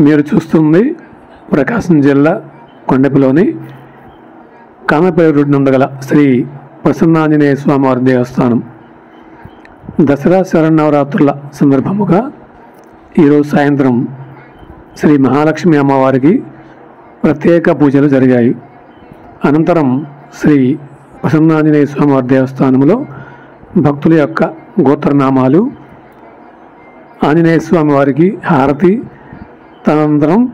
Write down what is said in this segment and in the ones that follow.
మీరు చూస్తుంది ప్రకాశం జిల్లా కొండపిలోని కామపల్లి రోడ్డు నుండి గల శ్రీ ప్రసన్నాంజనేయ స్వామివారి దేవస్థానం. దసరా శరన్నవరాత్రుల సందర్భముగా ఈరోజు సాయంత్రం శ్రీ మహాలక్ష్మి అమ్మవారికి ప్రత్యేక పూజలు జరిగాయి. అనంతరం శ్రీ ప్రసన్నాంజనేయ స్వామివారి దేవస్థానంలో భక్తుల యొక్క గోత్రనామాలు, ఆంజనేయ స్వామి వారికి హారతి, తదనంతరం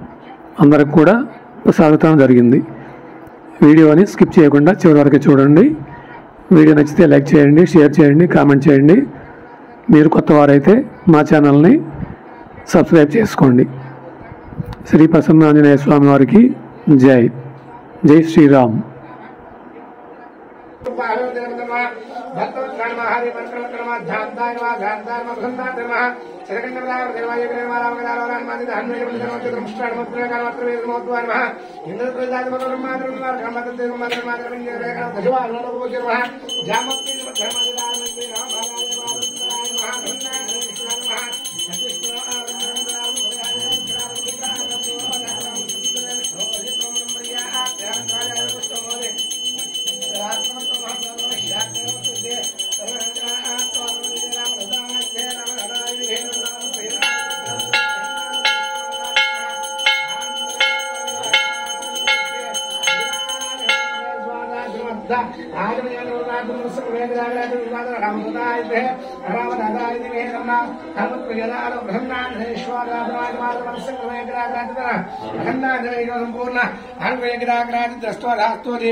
అందరికి కూడా ప్రసాదం జరిగింది. వీడియోని స్కిప్ చేయకుండా చివరి వరకు చూడండి. వీడియో నచ్చితే లైక్ చేయండి, షేర్ చేయండి, కామెంట్ చేయండి. మీరు కొత్త వారైతే మా ఛానల్ని సబ్స్క్రైబ్ చేసుకోండి. శ్రీ ప్రసన్నాంజనేయ స్వామి వారికి జై. జై శ్రీరామ్.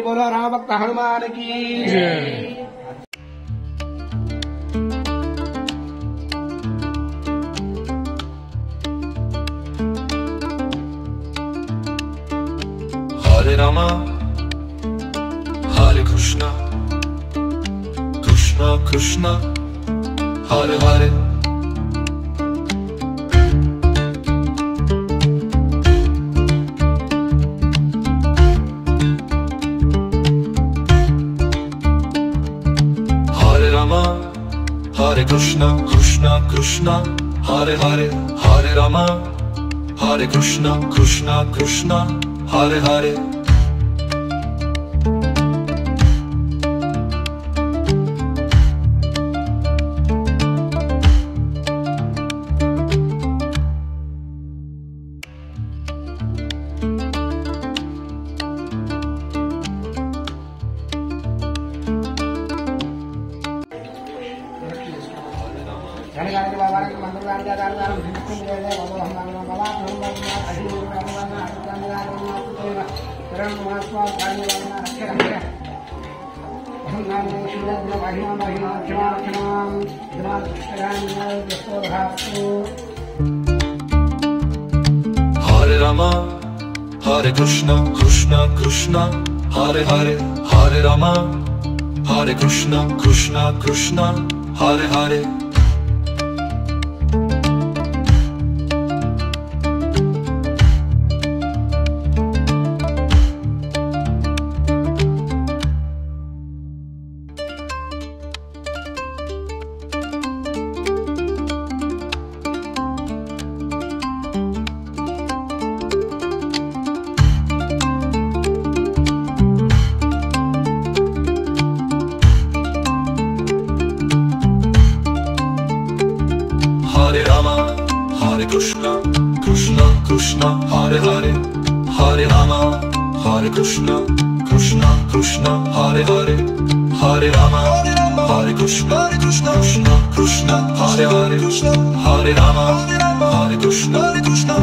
बोलो राम भक्त हनुमान की। हरे रामा हरे कृष्णा कृष्णा कृष्णा हरे हरे हरे रामा हरे कृष्णा कृष्णा कृष्णा हरे हरे हरे रामा हरे कृष्णा कृष्णा कृष्णा हरे हरे हरे रामा हरे कृष्णा कृष्णा कृष्णा हरे हरे हरे रामा हरे कृष्णा कृष्णा कृष्णा हरे हरे हरे रामा हरे कृष्णा कृष्णा कृष्णा हरे हरे हरे रामा हरे कृष्णा कृष्णा कृष्णा हरे हरे हरे रामा हरे कृष्णा कृष्णा कृष्णा हरे हरे हरे रामा हरे कृष्णा कृष्णा